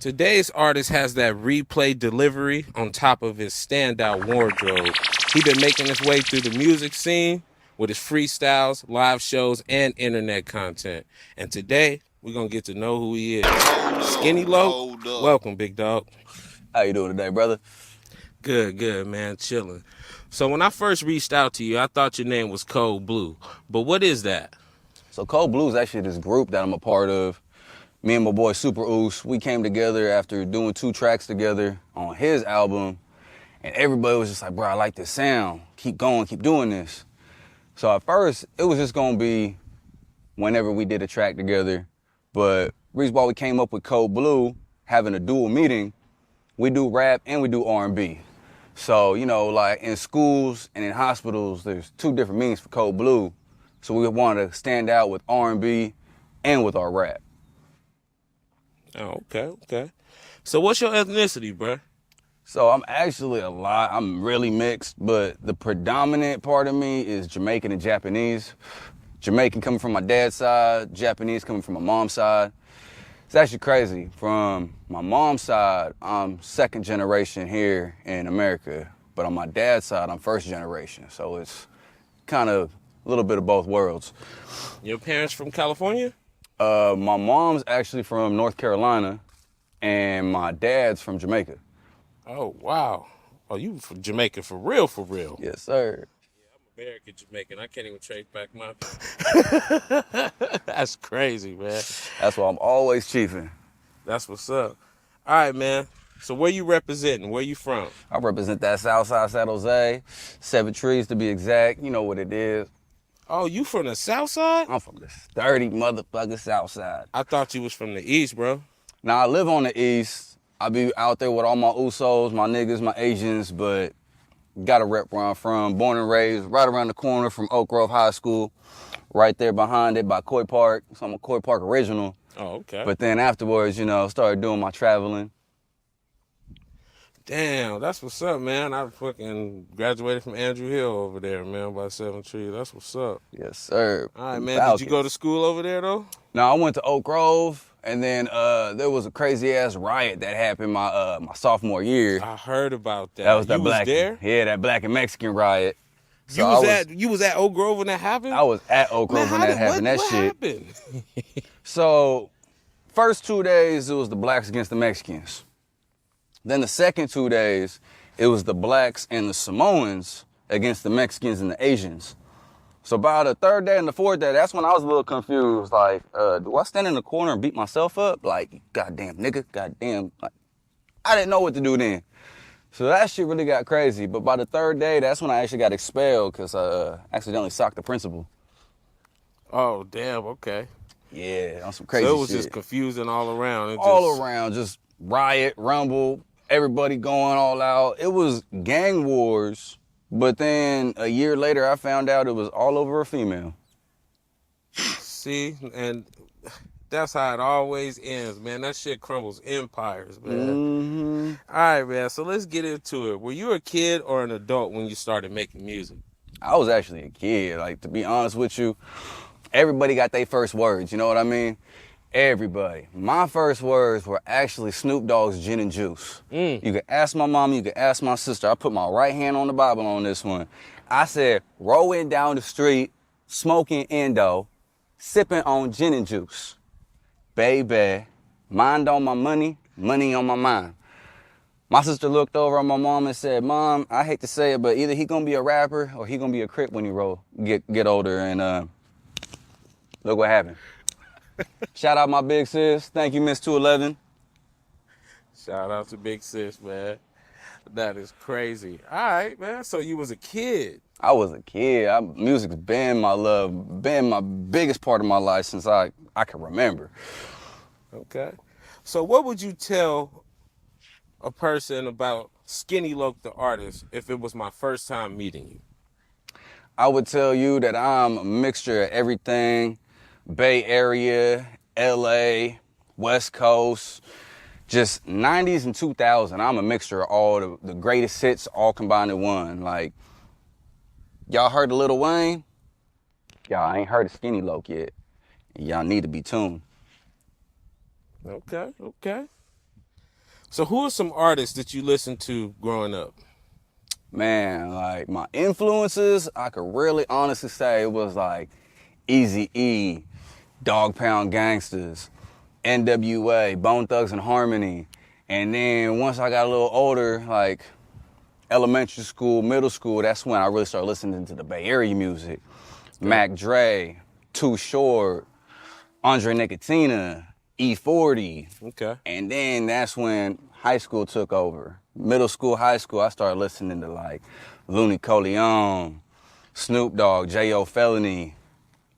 Today's artist has that replay delivery on top of his standout wardrobe. He's been making his way through the music scene with his freestyles, live shows, and internet content. And today, we're going to get to know who he is. Scinny Locc, welcome, big dog. How you doing today, brother? Good, man. Chilling. So when I first reached out to you, I thought your name was Cold Blue. But what is that? So Cold Blue is actually this group that I'm a part of. Me and my boy Super Oos, we came together after doing 2 tracks together on his album. And everybody was just like, bro, I like this sound. Keep going, keep doing this. So at first, it was just gonna be whenever we did a track together. But the reason why we came up with Cold Blue, having a dual meeting, we do rap and we do R&B. So, you know, like in schools and in hospitals, there's 2 different meanings for Cold Blue. So we wanted to stand out with R&B and with our rap. Oh, okay. So what's your ethnicity, bruh? So I'm really mixed, but the predominant part of me is Jamaican and Japanese. Jamaican coming from my dad's side, Japanese coming from my mom's side. It's actually crazy. From my mom's side, I'm 2nd generation here in America, but on my dad's side, I'm 1st generation. So it's kind of a little bit of both worlds. Your parents from California? My mom's actually from North Carolina, and my dad's from Jamaica. Oh, wow. Oh, you from Jamaica for real, for real? Yes, sir. Yeah, I'm American Jamaican. I can't even trace back my... That's crazy, man. That's why I'm always chiefing. That's what's up. All right, man. So where you representing? Where you from? I represent that Southside San Jose, 7 Trees to be exact. You know what it is. Oh, you from the South Side? I'm from the sturdy motherfucking South Side. I thought you was from the East, bro. Now, I live on the East. I be out there with all my Usos, my niggas, my Asians, but gotta rep where I'm from. Born and raised right around the corner from Oak Grove High School, right there behind it by Coy Park. So I'm a Coy Park original. Oh, okay. But then afterwards, you know, started doing my traveling. Damn, that's what's up, man. I fucking graduated from Andrew Hill over there, man, by 7 Trees. That's what's up. Yes, sir. All right, man. Falcons. Did you go to school over there, though? No, I went to Oak Grove, and then there was a crazy-ass riot that happened my sophomore year. I heard about that. That was that you black, was there? Yeah, that black and Mexican riot. So you was at Oak Grove when that happened? I was at Oak Grove when that happened. What happened? So, first 2 days, it was the blacks against the Mexicans. Then the second 2 days, it was the blacks and the Samoans against the Mexicans and the Asians. So by the 3rd day and the 4th day, that's when I was a little confused. Like, do I stand in the corner and beat myself up? Like, goddamn nigga, goddamn. Like, I didn't know what to do then. So that shit really got crazy. But by the 3rd day, that's when I actually got expelled because I accidentally socked the principal. Oh, damn, okay. Yeah, on some crazy shit. So it was just confusing all around. Around, just riot, rumble, everybody going all out. It was gang wars, but then a year later, I found out it was all over a female. See, and that's how it always ends, man. That shit crumbles empires, man. Mm-hmm. All right, man, so let's get into it. Were you a kid or an adult when you started making music? I was actually a kid. Like, to be honest with you, everybody got their first words, you know what I mean? Everybody. My first words were actually Snoop Dogg's Gin and Juice. You can ask my mom, you can ask my sister. I put my right hand on the Bible on this one. I said, rolling down the street, smoking Indo, sipping on gin and juice. Baby, mind on my money, money on my mind. My sister looked over at my mom and said, Mom, I hate to say it, but either he gonna be a rapper or he gonna be a Crip when he get older. And look what happened. Shout out my big sis. Thank you, Miss 211. Shout out to Big Sis, man. That is crazy. All right, man. So you was a kid. I was a kid. Music's been my love, been my biggest part of my life since I can remember. Okay. So what would you tell a person about Scinny Locc the artist if it was my first time meeting you? I would tell you that I'm a mixture of everything. Bay Area, LA, West Coast, just 90s and 2000. I'm a mixture of all the greatest hits all combined in one. Like, y'all heard of Lil Wayne? Y'all ain't heard of Scinny Locc yet. Y'all need to be tuned. Okay. So who are some artists that you listened to growing up? Man, like my influences, I could really honestly say it was like Eazy-E, Dog Pound Gangsters, NWA, Bone Thugs and Harmony. And then once I got a little older, like elementary school, middle school, that's when I really started listening to the Bay Area music. Okay. Mac Dre, Too Short, Andre Nicotina, E40. Okay. And then that's when high school took over. Middle school, high school, I started listening to like Looney Coleon, Snoop Dogg, J.O. Felony,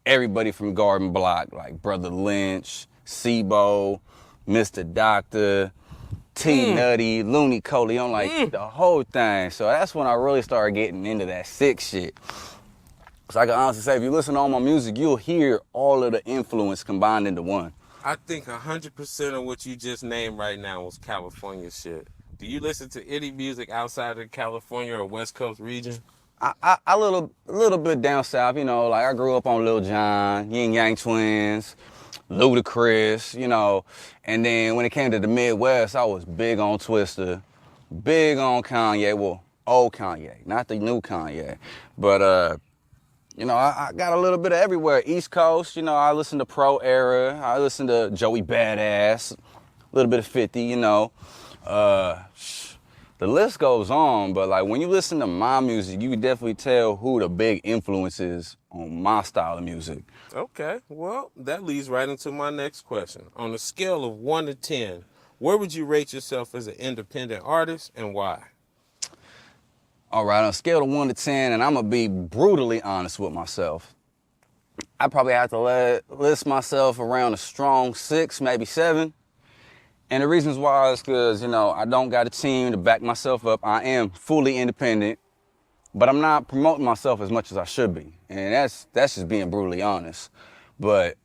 everybody from Garden Block, like Brother Lynch, Sibo, Mr. Doctor, T Nutty, Looney Coleon, like the whole thing. So that's when I really started getting into that sick shit. So I can honestly say, if you listen to all my music, you'll hear all of the influence combined into one. I think 100% of what you just named right now was California shit. Do you listen to any music outside of California or West Coast region? I little bit down south, you know, like I grew up on Lil Jon, Yin Yang Twins, Ludacris, you know, and then when it came to the Midwest, I was big on Twista, big on Kanye, well, old Kanye, not the new Kanye, but you know, I got a little bit of everywhere. East Coast, you know, I listen to Pro Era, I listen to Joey Badass, a little bit of 50, you know. The list goes on, but like when you listen to my music, you can definitely tell who the big influence is on my style of music. Okay, well, that leads right into my next question. On a scale of 1 to 10, where would you rate yourself as an independent artist and why? All right, on a scale of 1 to 10, and I'm gonna be brutally honest with myself, I probably have to list myself around a strong 6, maybe 7. And the reasons why is because, you know, I don't got a team to back myself up. I am fully independent, but I'm not promoting myself as much as I should be. And that's just being brutally honest. But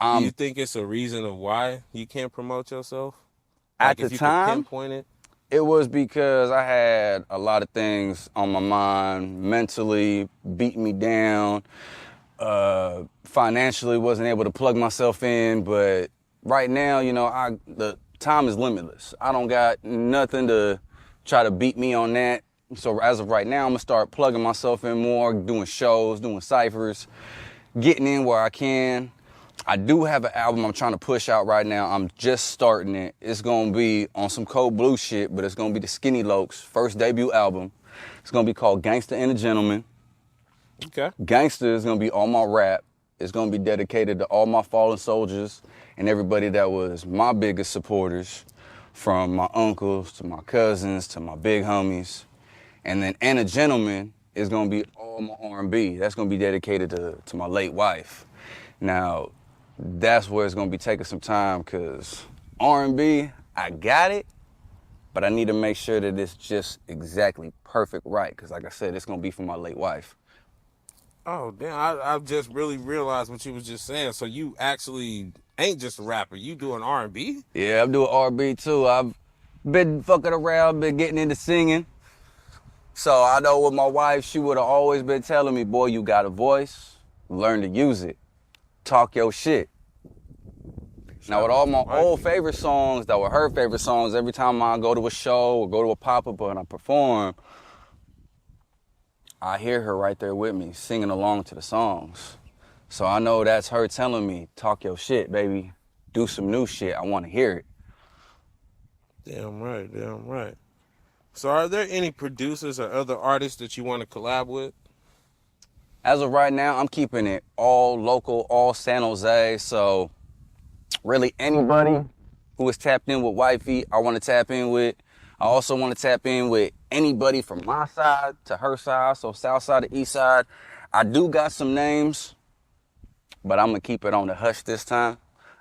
do you think it's a reason of why you can't promote yourself? Like at the if you time, could pinpoint it? It was because I had a lot of things on my mind, mentally beating me down, financially wasn't able to plug myself in, but right now, you know, the time is limitless. I don't got nothing to try to beat me on that. So as of right now, I'm gonna start plugging myself in more, doing shows, doing ciphers, getting in where I can. I do have an album I'm trying to push out right now. I'm just starting it. It's gonna be on some Cold Blue shit, but it's gonna be the Scinny Locc's first debut album. It's gonna be called Gangsta and a Gentleman. Okay. Gangsta is gonna be all my rap. It's gonna be dedicated to all my fallen soldiers and everybody that was my biggest supporters, from my uncles to my cousins to my big homies. And then And a Gentleman is gonna be all my R&B. That's gonna be dedicated to my late wife. Now, that's where it's gonna be taking some time, cause R&B, I got it, but I need to make sure that it's just exactly perfect right, cause like I said, it's gonna be for my late wife. Oh, damn, I just really realized what you was just saying. So you actually ain't just a rapper, you doing R&B? Yeah, I'm doing R&B too. I've been fucking around, been getting into singing. So I know with my wife, she would have always been telling me, boy, you got a voice, learn to use it. Talk your shit. Now with all my old favorite songs that were her favorite songs, every time I go to a show or go to a pop-up and I perform, I hear her right there with me, singing along to the songs. So I know that's her telling me, talk your shit, baby. Do some new shit. I want to hear it. Damn right, damn right. So are there any producers or other artists that you want to collab with? As of right now, I'm keeping it all local, all San Jose. So really anybody who is tapped in with Wifey, I want to tap in with. I also want to tap in with anybody from my side to her side, so south side to east side. I do got some names, but I'm going to keep it on the hush this time.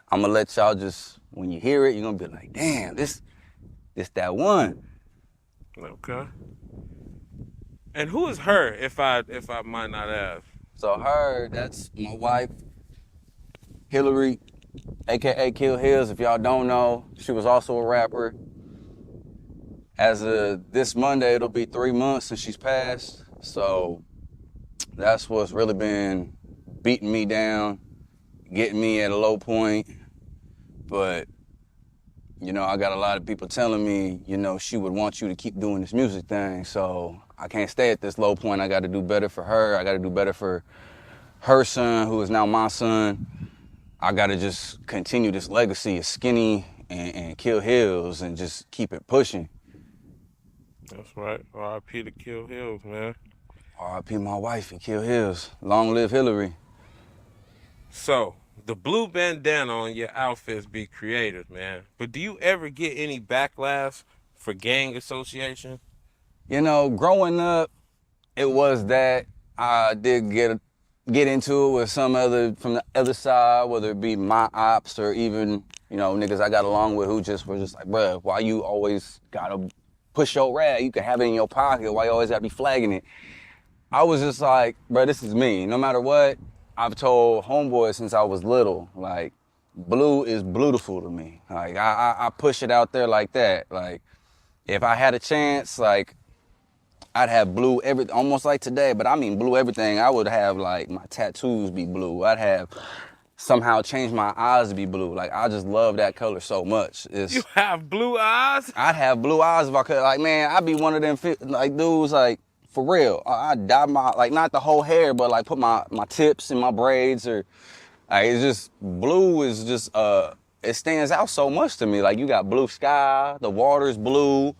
I'm going to let y'all just, when you hear it, you're going to be like, damn, this that one. Okay. And who is her, if I might not ask? So her, that's my wife, Hillary, a.k.a. Kill Hills. If y'all don't know, she was also a rapper. As of this Monday, it'll be 3 months since she's passed. So that's what's really been beating me down, getting me at a low point. But you know, I got a lot of people telling me, you know, she would want you to keep doing this music thing. So I can't stay at this low point. I got to do better for her. I got to do better for her son, who is now my son. I got to just continue this legacy of Scinny and Kill Hills and just keep it pushing. That's right. R.I.P. to Kill Hills, man. R.I.P. my wife and Kill Hills. Long live Hillary. So, the blue bandana on your outfits be creative, man. But do you ever get any backlash for gang association? You know, growing up, it was that I did get into it with some other, from the other side, whether it be my ops or even, you know, niggas I got along with who were just like, bruh, why you always gotta push your rag? You can have it in your pocket. Why you always gotta be flagging it? I was just like, bruh, this is me. No matter what, I've told homeboys since I was little, like, blue is beautiful to me. Like, I push it out there like that. Like, if I had a chance, like, I'd have blue almost like today, but I mean blue everything. I would have, like, my tattoos be blue. I'd have somehow change my eyes to be blue. Like, I just love that color so much. You have blue eyes? I'd have blue eyes if I could. Like, man, I'd be one of them, like, dudes, like, for real. I'd dye my, like, not the whole hair, but, like, put my tips in my braids or, like, it's just, blue is just, it stands out so much to me. Like, you got blue sky, the water's blue.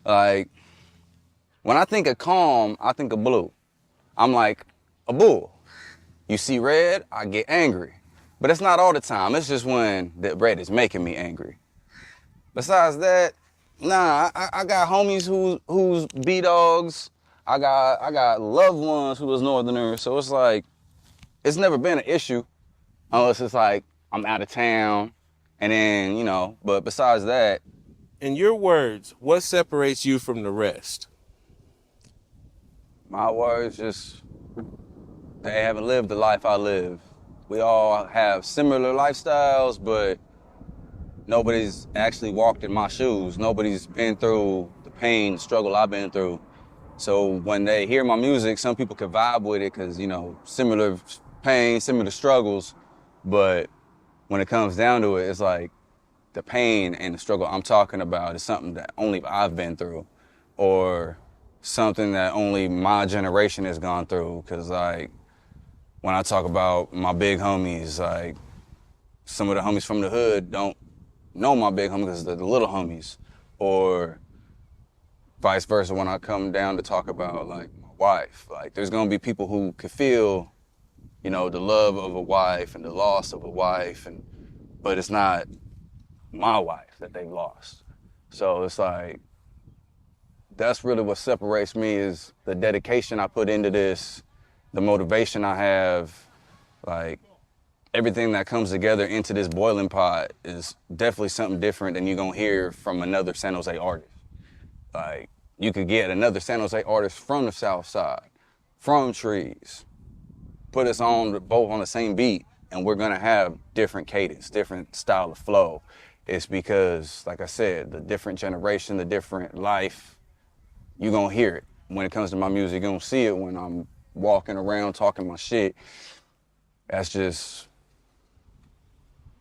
Like, when I think of calm, I think of blue. I'm like a bull. You see red, I get angry. But it's not all the time. It's just when the red is making me angry. Besides that, nah, I got homies who's B-dogs. I got loved ones who was Northerners. So it's like, it's never been an issue unless it's like I'm out of town. And then, you know, but besides that. In your words, what separates you from the rest? My words, just, they haven't lived the life I live. We all have similar lifestyles, but nobody's actually walked in my shoes. Nobody's been through the pain, the struggle I've been through. So when they hear my music, some people can vibe with it because, you know, similar pain, similar struggles. But when it comes down to it, it's like the pain and the struggle I'm talking about is something that only I've been through, or something that only my generation has gone through. Because, like, when I talk about my big homies, like, some of the homies from the hood don't know my big homies because they're the little homies. Or vice versa when I come down to talk about, like, my wife. Like, there's going to be people who could feel, you know, the love of a wife and the loss of a wife, but it's not my wife that they've lost. So it's like, that's really what separates me, is the dedication I put into this, the motivation I have. Like, everything that comes together into this boiling pot is definitely something different than you're gonna hear from another San Jose artist. Like, you could get another San Jose artist from the South Side, from Trees, put us on both on the same beat, and we're gonna have different cadence, different style of flow. It's because, like I said, the different generation, the different life, you're gonna hear it. When it comes to my music, you're gonna see it when I'm walking around talking my shit. That's just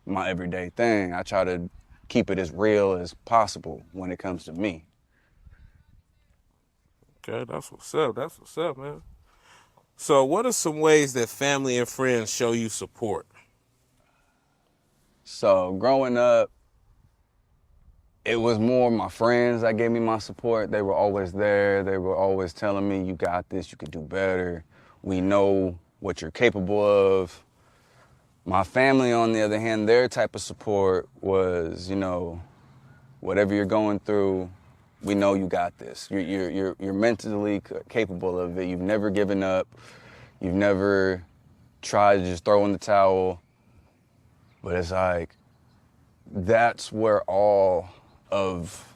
my everyday thing. I try to keep it as real as possible when it comes to me. Okay, that's what's up. That's what's up, man. So what are some ways that family and friends show you support? So growing up, it was more my friends that gave me my support. They were always there. They were always telling me, you got this, you could do better. We know what you're capable of. My family, on the other hand, their type of support was, you know, whatever you're going through, we know you got this. You're mentally capable of it. You've never given up. You've never tried to just throw in the towel. But it's like, that's where all of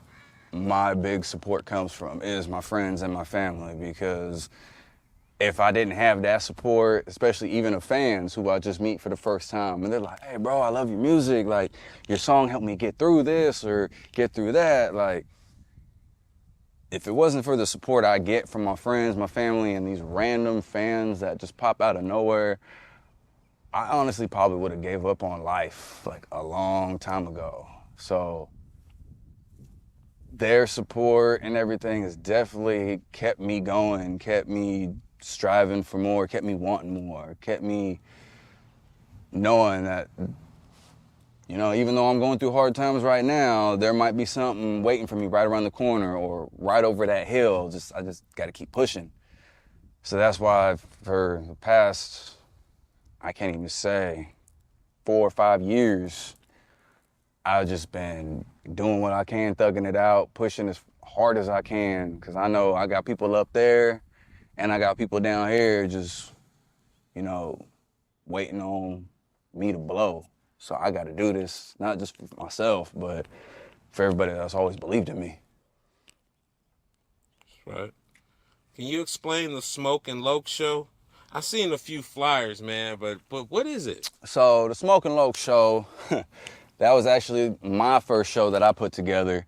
my big support comes from, is my friends and my family. Because if I didn't have that support, especially even of fans who I just meet for the first time, and they're like, hey, bro, I love your music. Like, your song helped me get through this or get through that. Like, if it wasn't for the support I get from my friends, my family, and these random fans that just pop out of nowhere, I honestly probably would have gave up on life like a long time ago. So their support and everything has definitely kept me going, kept me striving for more, kept me wanting more, kept me knowing that, you know, even though I'm going through hard times right now, there might be something waiting for me right around the corner or right over that hill. I just got to keep pushing. So that's why for the past, I can't even say, 4 or 5 years, I've just been doing what I can, thugging it out, pushing as hard as I can, because I know I got people up there and I got people down here just, you know, waiting on me to blow. So I got to do this, not just for myself, but for everybody that's always believed in me. Right. Can you explain the Smoke and Locc show? I've seen a few flyers, man, but what is it? So the Smoke and Locc show, that was actually my first show that I put together.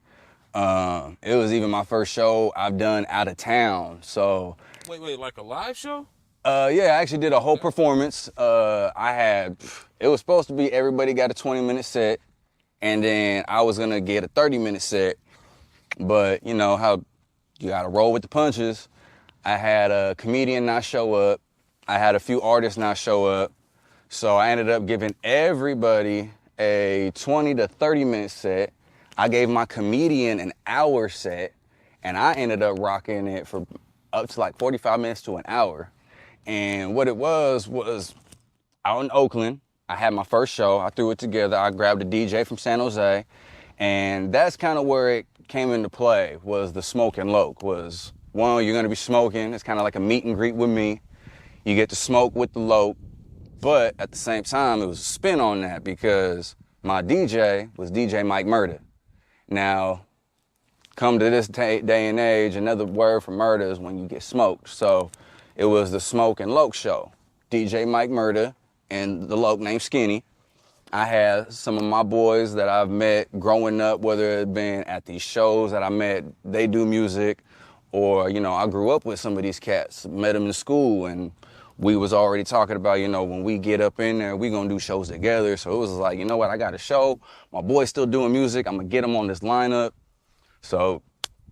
It was even my first show I've done out of town. So Wait, like a live show? Yeah, I actually did a whole performance. It was supposed to be everybody got a 20-minute set, and then I was gonna get a 30-minute set. But you know how you gotta roll with the punches. I had a comedian not show up. I had a few artists not show up. So I ended up giving everybody a 20 to 30-minute set. I gave my comedian an hour set, and I ended up rocking it for up to like 45 minutes to an hour. And what it was out in Oakland. I had my first show. I threw it together. I grabbed a DJ from San Jose, and that's kind of where it came into play, was the Smoke and Locc. Was, one, you're gonna be smoking. It's kind of like a meet and greet with me. You get to smoke with the Locc, but at the same time, it was a spin on that because my DJ was DJ Mike Murda. Now, come to this day and age, another word for murder is when you get smoked. So it was the Smoke and Locc show. DJ Mike Murda and the Locc named Scinny. I had some of my boys that I've met growing up, whether it had been at these shows that I met, they do music, or, you know, I grew up with some of these cats, met them in school, and we was already talking about, you know, when we get up in there, we gonna do shows together. So it was like, you know what, I got a show, my boy's still doing music, I'm gonna get him on this lineup. So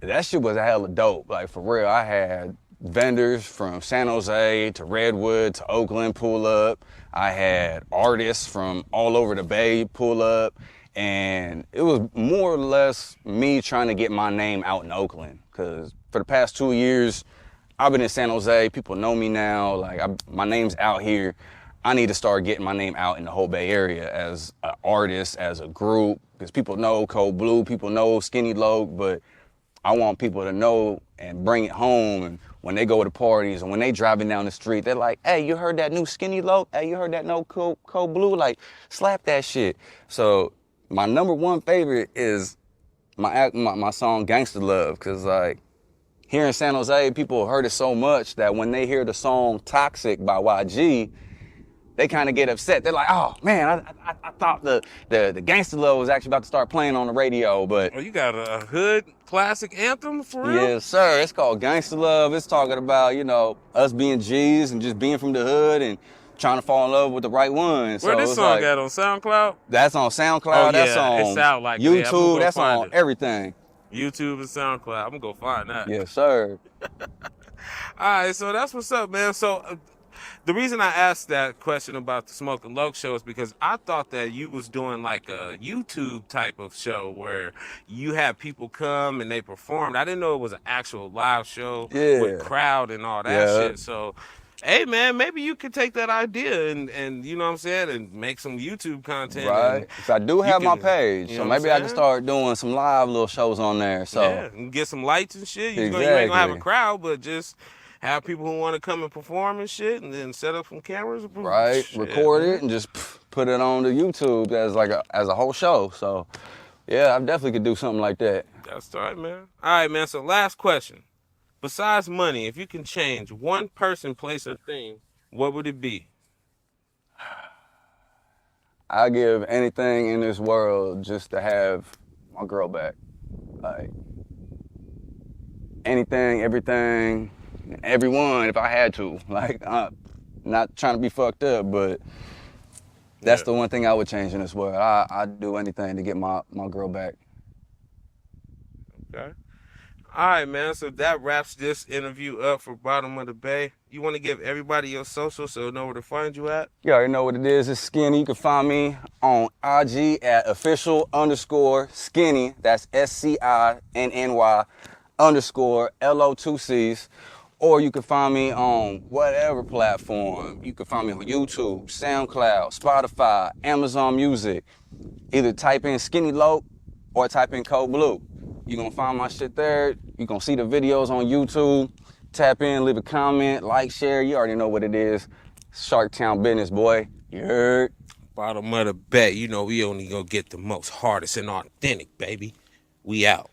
that shit was a hella dope. Like, for real, I had vendors from San Jose to Redwood to Oakland pull up. I had artists from all over the Bay pull up. And it was more or less me trying to get my name out in Oakland. Because for the past 2 years, I've been in San Jose. People know me now. Like, my name's out here. I need to start getting my name out in the whole Bay Area as an artist, as a group. Because people know Cold Blue, people know Scinny Locc, but I want people to know and bring it home. And when they go to parties and when they driving down the street, they're like, hey, you heard that new Scinny Locc? Hey, you heard that no Cold Blue? Like, slap that shit. So my number one favorite is my song Gangsta Love, because like here in San Jose, people heard it so much that when they hear the song Toxic by YG, they kind of get upset. They're like, oh man, I thought the Gangsta Love was actually about to start playing on the radio, but... Oh, you got a hood classic anthem for real? Yes, sir. It's called Gangsta Love. It's talking about, you know, us being G's and just being from the hood and trying to fall in love with the right one. Where this song at, on SoundCloud? That's on SoundCloud. Oh, that's yeah, on it sound like YouTube. That's on everything. YouTube and SoundCloud. I'm gonna go find that. Yes, sir. All right, so that's what's up, man. So the reason I asked that question about the Smoke and Locc show is because I thought that you was doing like a YouTube type of show where you had people come and they performed. I didn't know it was an actual live show with crowd and all that shit. So, hey, man, maybe you could take that idea and you know what I'm saying, and make some YouTube content. Right. So I do have my page, so maybe I can start doing some live little shows on there. So yeah, and get some lights and shit. You ain't gonna have a crowd, but just have people who want to come and perform and shit, and then set up some cameras. Right. Shit, record it and just put it on the YouTube as a whole show. So yeah, I definitely could do something like that. That's all right, man. All right, man. So last question. Besides money, if you can change one person, place, or thing, what would it be? I give anything in this world just to have my girl back. Like, anything, everything, everyone, if I had to. Like, I'm not trying to be fucked up, but that's the one thing I would change in this world. I'd do anything to get my girl back. Okay. All right, man. So that wraps this interview up for Bottom of the Bay. You want to give everybody your social so they know where to find you at? You already know what it is. It's Scinny. You can find me on IG at official_Scinny. That's SCINNY_LO2Cs. Or you can find me on whatever platform. You can find me on YouTube, SoundCloud, Spotify, Amazon Music. Either type in Scinny Locc or type in Code Blue. You're gonna find my shit there. You're gonna see the videos on YouTube. Tap in, leave a comment, like, share. You already know what it is. Shark Town business, boy. You heard? Bottom of the Bay. You know we only gonna get the most hardest and authentic, baby. We out.